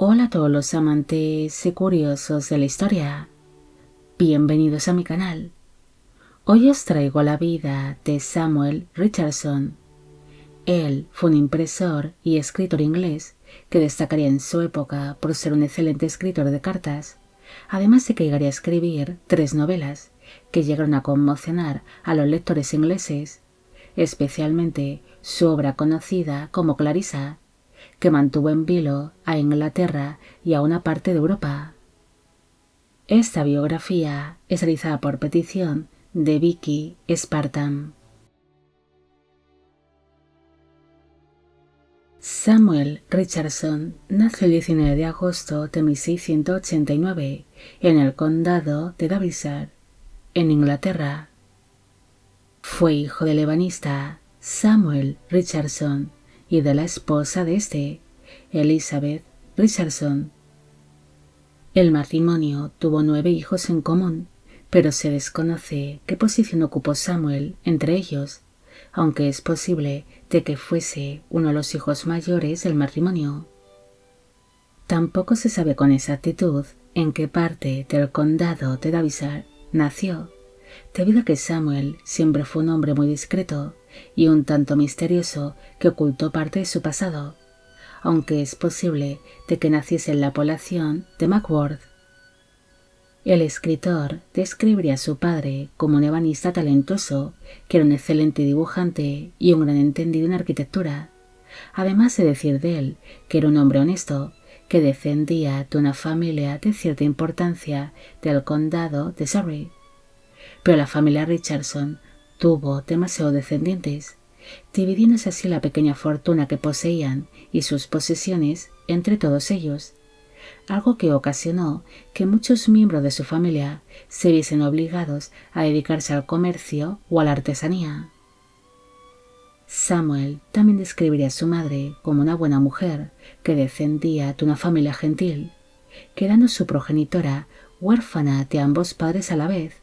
Hola a todos los amantes y curiosos de la historia. Bienvenidos a mi canal. Hoy os traigo la vida de Samuel Richardson. Él fue un impresor y escritor inglés que destacaría en su época por ser un excelente escritor de cartas, además de que llegaría a escribir 3 novelas que llegaron a conmocionar a los lectores ingleses, especialmente su obra conocida como Clarissa, que mantuvo en vilo a Inglaterra y a una parte de Europa. Esta biografía es realizada por petición de Vicky Spartan. Samuel Richardson nació el 19 de agosto de 1689 en el condado de Derbyshire, en Inglaterra. Fue hijo del ebanista Samuel Richardson y de la esposa de este, Elizabeth Richardson. El matrimonio tuvo 9 hijos en común, pero se desconoce qué posición ocupó Samuel entre ellos, aunque es posible de que fuese uno de los hijos mayores del matrimonio. Tampoco se sabe con exactitud en qué parte del condado de Derbyshire nació, debido a que Samuel siempre fue un hombre muy discreto y un tanto misterioso que ocultó parte de su pasado, aunque es posible de que naciese en la población de Mackworth. El escritor describiría a su padre como un ebanista talentoso, que era un excelente dibujante y un gran entendido en arquitectura, además de decir de él que era un hombre honesto, que descendía de una familia de cierta importancia del condado de Surrey. Pero la familia Richardson tuvo demasiados descendientes, dividiéndose así la pequeña fortuna que poseían y sus posesiones entre todos ellos, algo que ocasionó que muchos miembros de su familia se viesen obligados a dedicarse al comercio o a la artesanía. Samuel también describiría a su madre como una buena mujer que descendía de una familia gentil, quedando su progenitora huérfana de ambos padres a la vez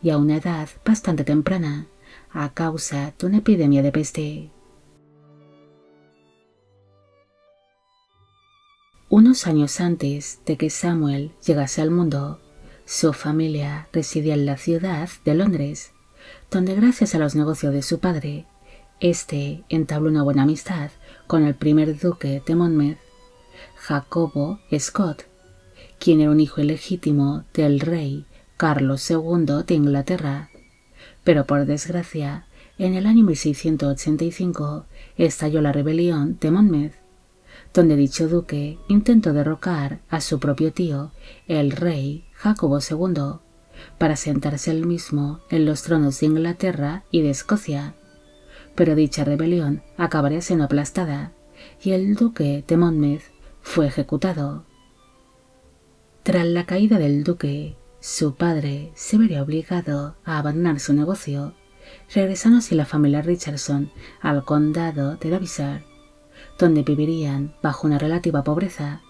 y a una edad bastante temprana, a causa de una epidemia de peste. Unos años antes de que Samuel llegase al mundo, su familia residía en la ciudad de Londres, donde gracias a los negocios de su padre, este entabló una buena amistad con el primer duque de Monmouth, Jacobo Scott, quien era un hijo ilegítimo del rey Carlos II de Inglaterra. Pero por desgracia, en el año 1685 estalló la rebelión de Monmouth, donde dicho duque intentó derrocar a su propio tío, el rey Jacobo II, para sentarse él mismo en los tronos de Inglaterra y de Escocia. Pero dicha rebelión acabaría siendo aplastada y el duque de Monmouth fue ejecutado. Tras la caída del duque, su padre se vería obligado a abandonar su negocio, regresando así la familia Richardson al condado de Derbyshire, donde vivirían bajo una relativa pobreza,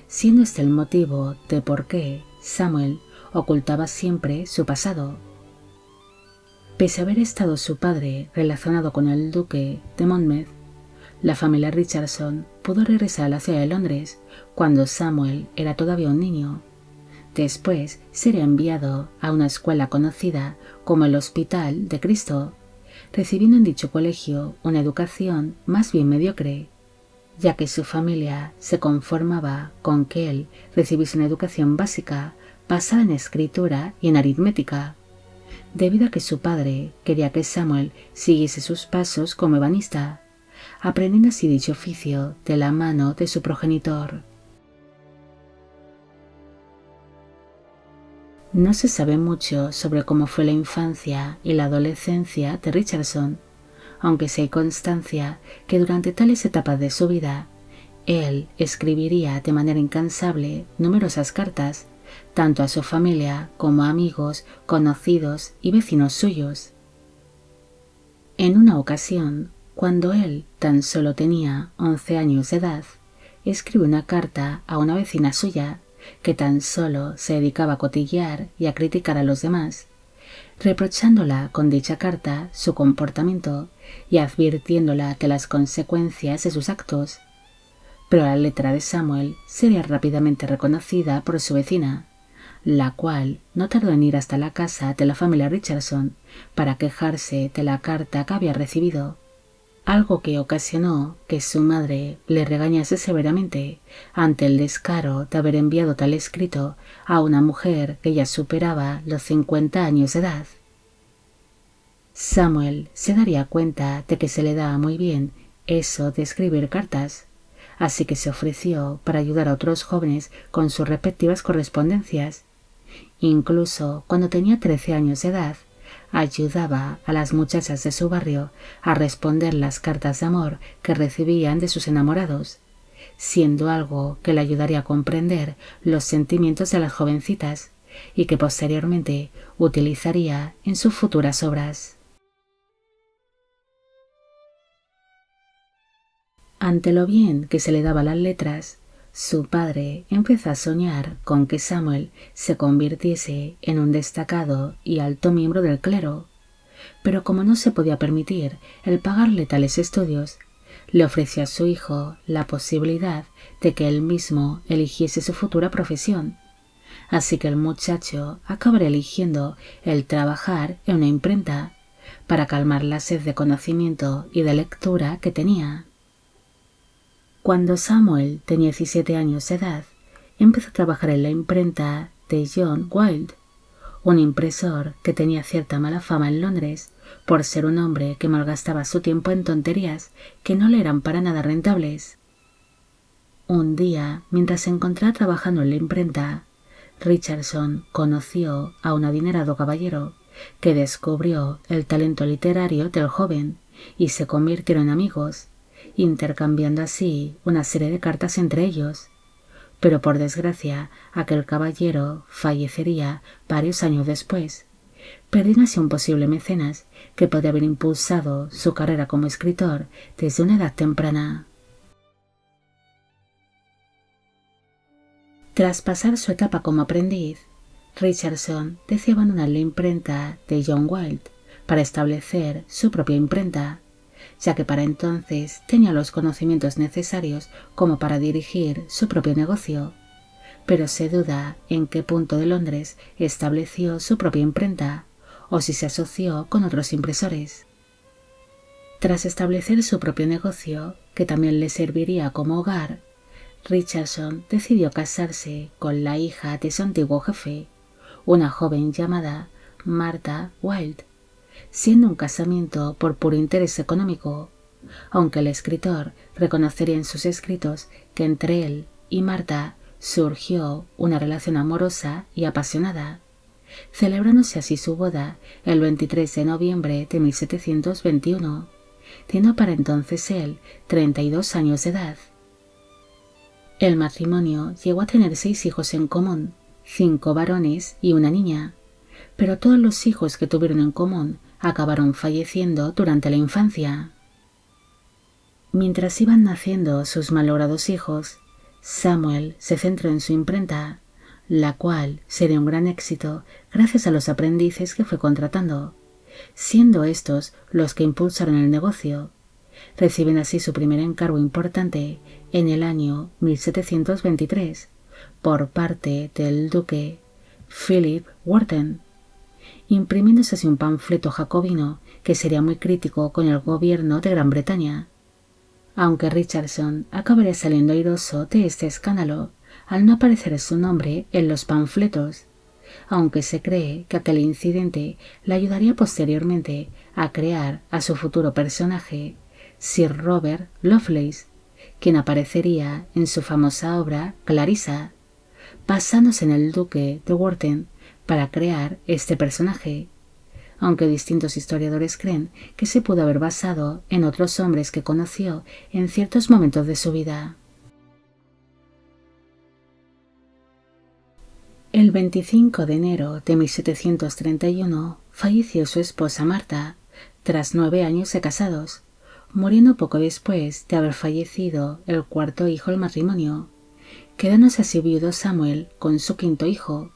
siendo este el motivo de por qué Samuel ocultaba siempre su pasado. Pese a haber estado su padre relacionado con el duque de Monmouth, la familia Richardson pudo regresar a la ciudad de Londres cuando Samuel era todavía un niño. Después sería enviado a una escuela conocida como el Hospital de Cristo, recibiendo en dicho colegio una educación más bien mediocre, ya que su familia se conformaba con que él recibiese una educación básica basada en escritura y en aritmética, debido a que su padre quería que Samuel siguiese sus pasos como ebanista, aprendiendo así dicho oficio de la mano de su progenitor. No se sabe mucho sobre cómo fue la infancia y la adolescencia de Richardson, aunque sí hay constancia que durante tales etapas de su vida, él escribiría de manera incansable numerosas cartas, tanto a su familia como a amigos, conocidos y vecinos suyos. En una ocasión, cuando él tan solo tenía 11 años de edad, escribió una carta a una vecina suya que tan solo se dedicaba a cotillear y a criticar a los demás, reprochándola con dicha carta su comportamiento y advirtiéndola de las consecuencias de sus actos. pero la letra de Samuel sería rápidamente reconocida por su vecina, la cual no tardó en ir hasta la casa de la familia Richardson para quejarse de la carta que había recibido, algo que ocasionó que su madre le regañase severamente ante el descaro de haber enviado tal escrito a una mujer que ya superaba los 50 años de edad. Samuel se daría cuenta de que se le daba muy bien eso de escribir cartas, así que se ofreció para ayudar a otros jóvenes con sus respectivas correspondencias. Incluso cuando tenía 13 años de edad, ayudaba a las muchachas de su barrio a responder las cartas de amor que recibían de sus enamorados, siendo algo que le ayudaría a comprender los sentimientos de las jovencitas y que posteriormente utilizaría en sus futuras obras. Ante lo bien que se le daba las letras, su padre empezó a soñar con que Samuel se convirtiese en un destacado y alto miembro del clero, pero como no se podía permitir el pagarle tales estudios, le ofreció a su hijo la posibilidad de que él mismo eligiese su futura profesión, así que el muchacho acabaría eligiendo el trabajar en una imprenta para calmar la sed de conocimiento y de lectura que tenía. Cuando Samuel tenía 17 años de edad, empezó a trabajar en la imprenta de John Wilde, un impresor que tenía cierta mala fama en Londres por ser un hombre que malgastaba su tiempo en tonterías que no le eran para nada rentables. Un día, mientras se encontraba trabajando en la imprenta, Richardson conoció a un adinerado caballero que descubrió el talento literario del joven y se convirtieron en amigos, intercambiando así una serie de cartas entre ellos. Pero por desgracia, aquel caballero fallecería varios años después, perdiendo así un posible mecenas que podía haber impulsado su carrera como escritor desde una edad temprana. Tras pasar su etapa como aprendiz, Richardson decidió abandonar la imprenta de John Wilde para establecer su propia imprenta, ya que para entonces tenía los conocimientos necesarios como para dirigir su propio negocio, pero se duda en qué punto de Londres estableció su propia imprenta o si se asoció con otros impresores. Tras establecer su propio negocio, que también le serviría como hogar, Richardson decidió casarse con la hija de su antiguo jefe, una joven llamada Martha Wilde, siendo un casamiento por puro interés económico, aunque el escritor reconocería en sus escritos que entre él y Martha surgió una relación amorosa y apasionada, celebrándose así su boda el 23 de noviembre de 1721, teniendo para entonces él 32 años de edad. El matrimonio llegó a tener 6 hijos en común, 5 varones y una niña, pero todos los hijos que tuvieron en común acabaron falleciendo durante la infancia. Mientras iban naciendo sus malogrados hijos, Samuel se centró en su imprenta, la cual sería un gran éxito gracias a los aprendices que fue contratando, siendo estos los que impulsaron el negocio, recibiendo así su primer encargo importante en el año 1723 por parte del duque Philip Wharton, imprimiéndose así un panfleto jacobino que sería muy crítico con el gobierno de Gran Bretaña, aunque Richardson acabaría saliendo airoso de este escándalo al no aparecer su nombre en los panfletos, aunque se cree que aquel incidente le ayudaría posteriormente a crear a su futuro personaje, Sir Robert Lovelace, quien aparecería en su famosa obra Clarissa, basándose en el duque de Wharton para crear este personaje, aunque distintos historiadores creen que se pudo haber basado en otros hombres que conoció en ciertos momentos de su vida. El 25 de enero de 1731 falleció su esposa Martha, tras 9 años de casados, muriendo poco después de haber fallecido el cuarto hijo del matrimonio, quedándose así viudo Samuel con su quinto hijo,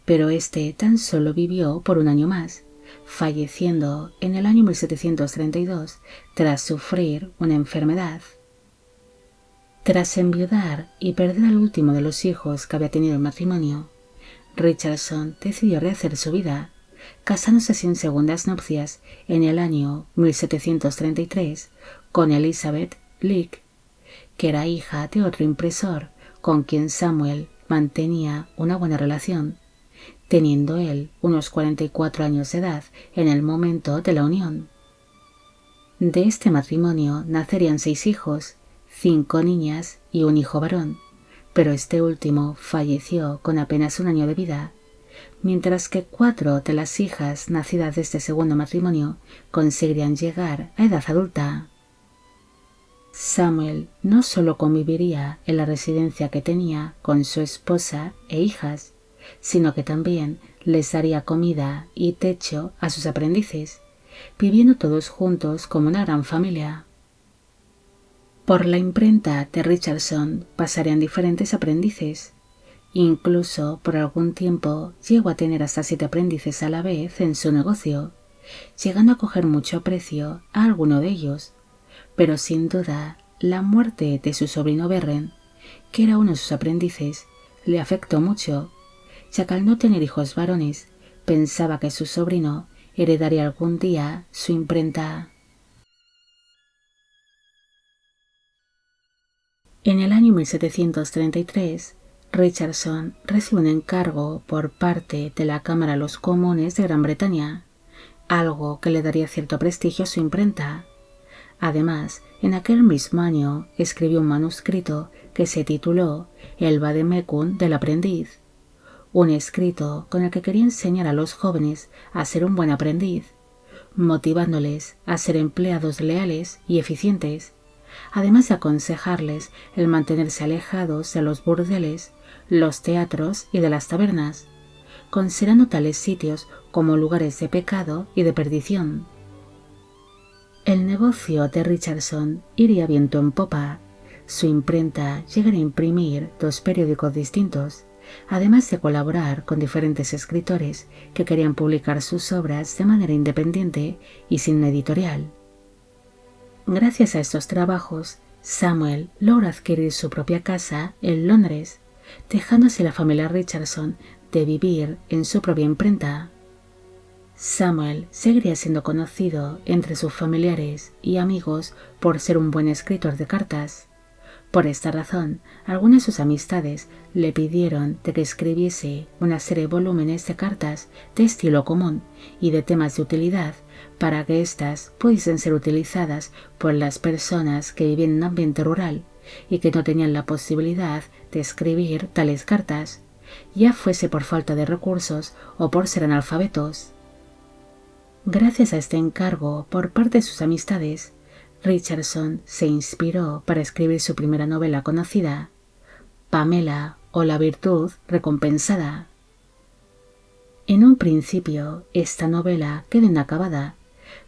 pero este tan solo vivió por un año más, falleciendo en el año 1732 tras sufrir una enfermedad. Tras enviudar y perder al último de los hijos que había tenido el matrimonio, Richardson decidió rehacer su vida, casándose sin segundas nupcias en el año 1733 con Elizabeth Leake, que era hija de otro impresor con quien Samuel mantenía una buena relación, teniendo él unos 44 años de edad en el momento de la unión. De este matrimonio nacerían 6 hijos, 5 niñas y un hijo varón, pero este último falleció con apenas un año de vida, mientras que 4 de las hijas nacidas de este segundo matrimonio conseguirían llegar a edad adulta. Samuel no solo conviviría en la residencia que tenía con su esposa e hijas, sino que también les daría comida y techo a sus aprendices, viviendo todos juntos como una gran familia. Por la imprenta de Richardson pasarían diferentes aprendices. Incluso por algún tiempo llegó a tener hasta 7 aprendices a la vez en su negocio, llegando a coger mucho aprecio a alguno de ellos, pero sin duda la muerte de su sobrino Berren, que era uno de sus aprendices, le afectó mucho, ya que al no tener hijos varones pensaba que su sobrino heredaría algún día su imprenta. En el año 1733, Richardson recibe un encargo por parte de la Cámara de los Comunes de Gran Bretaña, algo que le daría cierto prestigio a su imprenta. Además, en aquel mismo año escribió un manuscrito que se tituló El Vademecum del aprendiz, un escrito con el que quería enseñar a los jóvenes a ser un buen aprendiz, motivándoles a ser empleados leales y eficientes, además de aconsejarles el mantenerse alejados de los burdeles, los teatros y de las tabernas, considerando tales sitios como lugares de pecado y de perdición. El negocio de Richardson iría viento en popa. Su imprenta llegaría a imprimir 2 periódicos distintos, además de colaborar con diferentes escritores que querían publicar sus obras de manera independiente y sin editorial. Gracias a estos trabajos, Samuel logra adquirir su propia casa en Londres, dejándose la familia Richardson de vivir en su propia imprenta. Samuel seguiría siendo conocido entre sus familiares y amigos por ser un buen escritor de cartas. Por esta razón, algunas de sus amistades le pidieron de que escribiese una serie de volúmenes de cartas de estilo común y de temas de utilidad para que éstas pudiesen ser utilizadas por las personas que vivían en un ambiente rural y que no tenían la posibilidad de escribir tales cartas, ya fuese por falta de recursos o por ser analfabetos. Gracias a este encargo por parte de sus amistades, Richardson se inspiró para escribir su primera novela conocida, Pamela o la virtud recompensada. En un principio, esta novela quedó inacabada,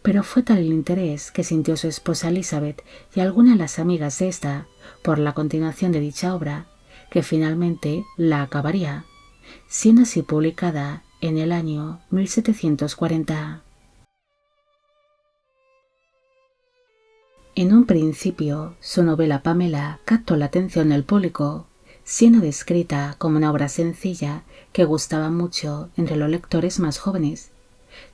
pero fue tal el interés que sintió su esposa Elizabeth y algunas de las amigas de esta por la continuación de dicha obra, que finalmente la acabaría, siendo así publicada en el año 1740. En un principio, su novela Pamela captó la atención del público, siendo descrita como una obra sencilla que gustaba mucho entre los lectores más jóvenes,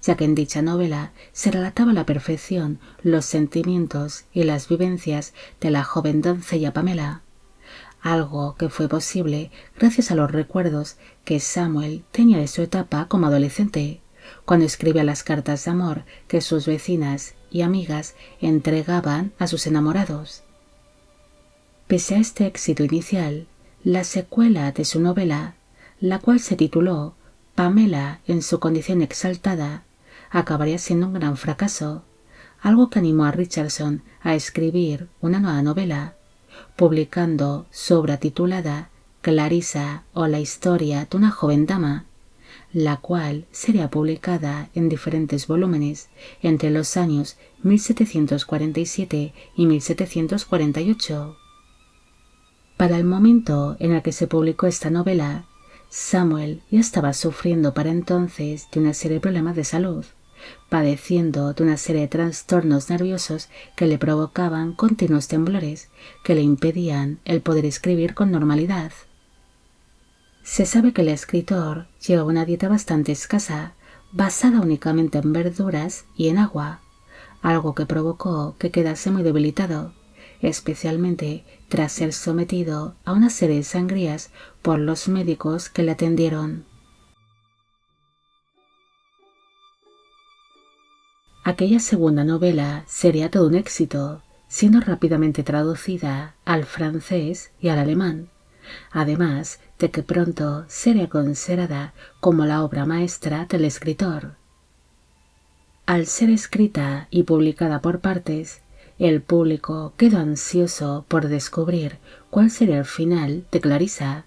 ya que en dicha novela se relataba a la perfección los sentimientos y las vivencias de la joven doncella Pamela, algo que fue posible gracias a los recuerdos que Samuel tenía de su etapa como adolescente, cuando escribía las cartas de amor que sus vecinas y amigas entregaban a sus enamorados. Pese a este éxito inicial, la secuela de su novela, la cual se tituló Pamela en su condición exaltada, acabaría siendo un gran fracaso, algo que animó a Richardson a escribir una nueva novela, publicando su obra titulada Clarissa o la historia de una joven dama, la cual sería publicada en diferentes volúmenes entre los años 1747 y 1748. Para el momento en el que se publicó esta novela, Samuel ya estaba sufriendo para entonces de una serie de problemas de salud, padeciendo de una serie de trastornos nerviosos que le provocaban continuos temblores que le impedían el poder escribir con normalidad. Se sabe que el escritor llevaba una dieta bastante escasa, basada únicamente en verduras y en agua, algo que provocó que quedase muy debilitado, especialmente tras ser sometido a una serie de sangrías por los médicos que le atendieron. Aquella segunda novela sería todo un éxito, siendo rápidamente traducida al francés y al alemán, además de que pronto sería considerada como la obra maestra del escritor. Al ser escrita y publicada por partes, el público quedó ansioso por descubrir cuál sería el final de Clarissa,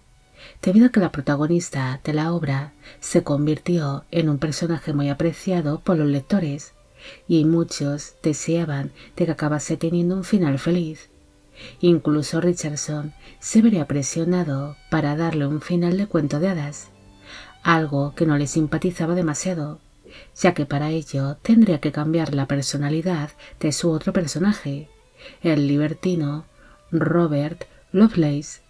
debido a que la protagonista de la obra se convirtió en un personaje muy apreciado por los lectores, y muchos deseaban de que acabase teniendo un final feliz. Incluso Richardson se vería presionado para darle un final de cuento de hadas, algo que no le simpatizaba demasiado, ya que para ello tendría que cambiar la personalidad de su otro personaje, el libertino Robert Lovelace.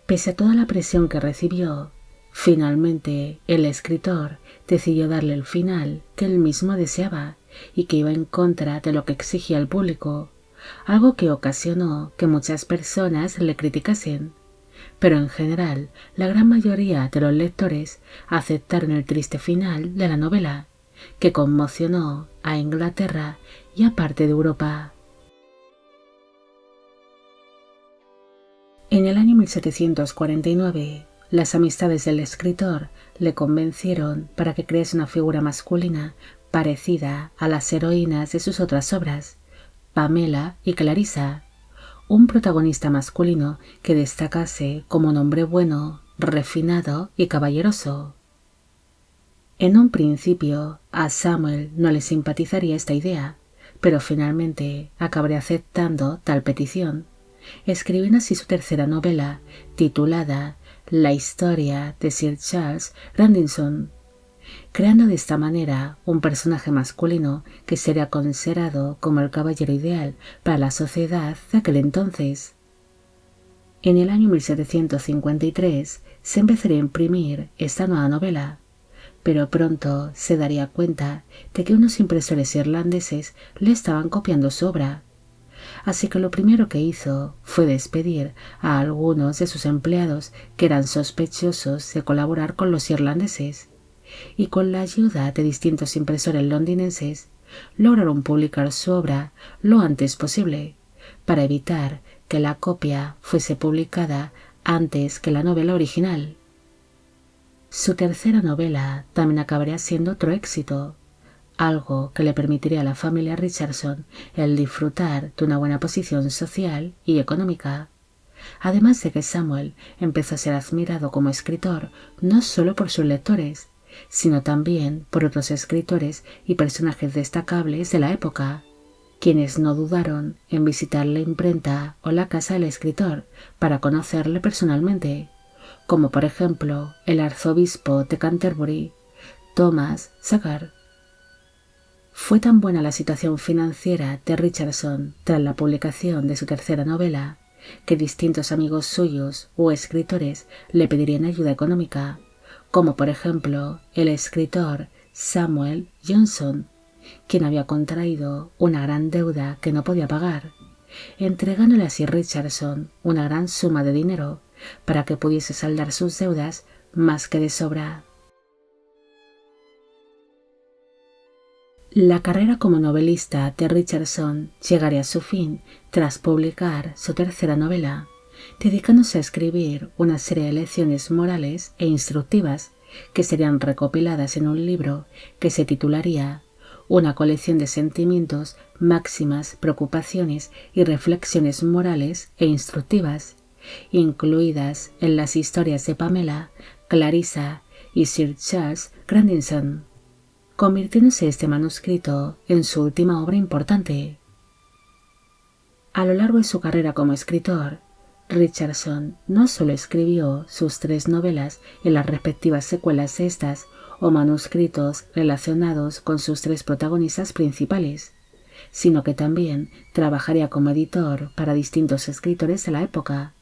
Pese a toda la presión que recibió, finalmente el escritor decidió darle el final que él mismo deseaba y que iba en contra de lo que exigía el público, algo que ocasionó que muchas personas le criticasen. Pero en general, la gran mayoría de los lectores aceptaron el triste final de la novela, que conmocionó a Inglaterra y a parte de Europa. En el año 1749, las amistades del escritor le convencieron para que crease una figura masculina parecida a las heroínas de sus otras obras, Pamela y Clarissa, un protagonista masculino que destacase como un hombre bueno, refinado y caballeroso. En un principio, a Samuel no le simpatizaría esta idea, pero finalmente acabaría aceptando tal petición, escribiendo así su tercera novela, titulada La historia de Sir Charles Grandison, creando de esta manera un personaje masculino que sería considerado como el caballero ideal para la sociedad de aquel entonces. En el año 1753 se empezaría a imprimir esta nueva novela, pero pronto se daría cuenta de que unos impresores irlandeses le estaban copiando su obra, así que lo primero que hizo fue despedir a algunos de sus empleados que eran sospechosos de colaborar con los irlandeses, y con la ayuda de distintos impresores londinenses lograron publicar su obra lo antes posible, para evitar que la copia fuese publicada antes que la novela original. Su tercera novela también acabaría siendo otro éxito, algo que le permitiría a la familia Richardson el disfrutar de una buena posición social y económica, además de que Samuel empezó a ser admirado como escritor no solo por sus lectores, sino también por otros escritores y personajes destacables de la época, quienes no dudaron en visitar la imprenta o la casa del escritor para conocerle personalmente, como por ejemplo el arzobispo de Canterbury, Thomas Sagar. Fue tan buena la situación financiera de Richardson tras la publicación de su tercera novela, que distintos amigos suyos o escritores le pedirían ayuda económica, como por ejemplo el escritor Samuel Johnson, quien había contraído una gran deuda que no podía pagar, entregándole así a Richardson una gran suma de dinero para que pudiese saldar sus deudas más que de sobra. La carrera como novelista de Richardson llegaría a su fin tras publicar su tercera novela, dedicándose a escribir una serie de lecciones morales e instructivas que serían recopiladas en un libro que se titularía Una colección de sentimientos, máximas, preocupaciones y reflexiones morales e instructivas, incluidas en las historias de Pamela, Clarissa y Sir Charles Grandison, convirtiéndose este manuscrito en su última obra importante. A lo largo de su carrera como escritor, Richardson no solo escribió sus 3 novelas y las respectivas secuelas de estas o manuscritos relacionados con sus 3 protagonistas principales, sino que también trabajaría como editor para distintos escritores de la época,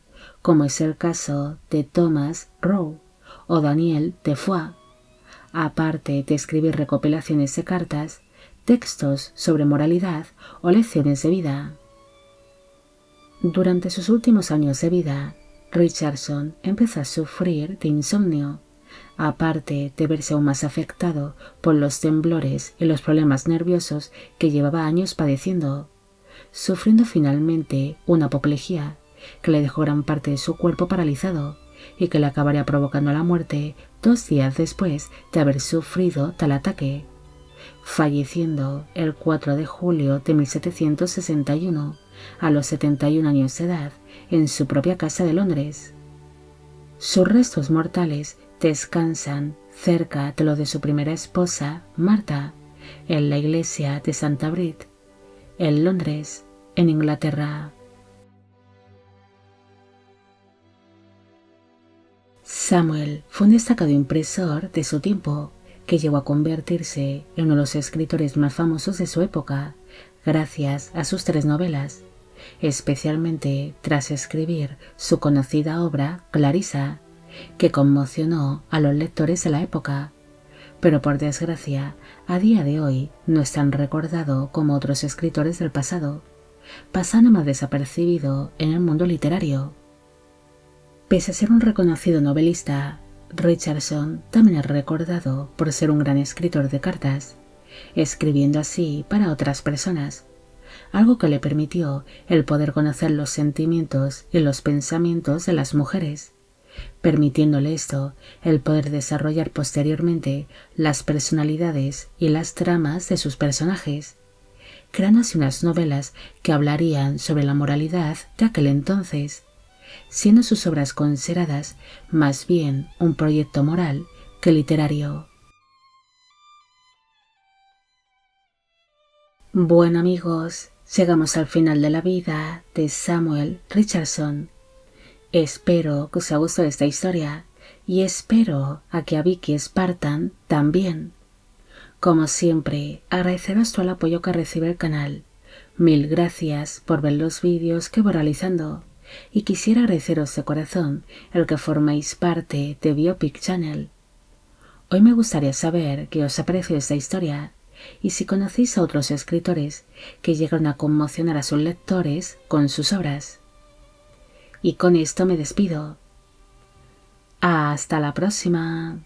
como es el caso de Thomas Rowe o Daniel Defoe, aparte de escribir recopilaciones de cartas, textos sobre moralidad o lecciones de vida. Durante sus últimos años de vida, Richardson empezó a sufrir de insomnio, aparte de verse aún más afectado por los temblores y los problemas nerviosos que llevaba años padeciendo, sufriendo finalmente una apoplejía que le dejó gran parte de su cuerpo paralizado y que le acabaría provocando la muerte 2 días después de haber sufrido tal ataque, falleciendo el 4 de julio de 1761 a los 71 años de edad en su propia casa de Londres. Sus restos mortales descansan cerca de los de su primera esposa, Martha, en la iglesia de Santa Brit, en Londres, en Inglaterra. Samuel fue un destacado impresor de su tiempo, que llegó a convertirse en uno de los escritores más famosos de su época, gracias a sus 3 novelas, especialmente tras escribir su conocida obra Clarissa, que conmocionó a los lectores de la época, pero por desgracia a día de hoy no es tan recordado como otros escritores del pasado, pasando más desapercibido en el mundo literario. Pese a ser un reconocido novelista, Richardson también es recordado por ser un gran escritor de cartas, escribiendo así para otras personas, algo que le permitió el poder conocer los sentimientos y los pensamientos de las mujeres, permitiéndole esto el poder desarrollar posteriormente las personalidades y las tramas de sus personajes, creando así unas novelas que hablarían sobre la moralidad de aquel entonces, siendo sus obras consideradas más bien un proyecto moral que literario. Bueno amigos, llegamos al final de la vida de Samuel Richardson. Espero que os haya gustado esta historia y espero a que a Vicky Spartan también. Como siempre, agradeceros todo el apoyo que recibe el canal. Mil gracias por ver los vídeos que voy realizando y quisiera agradeceros de corazón el que forméis parte de Biopic Channel. Hoy me gustaría saber qué os ha parecido esta historia y si conocéis a otros escritores que llegaron a conmocionar a sus lectores con sus obras. Y con esto me despido. Hasta la próxima.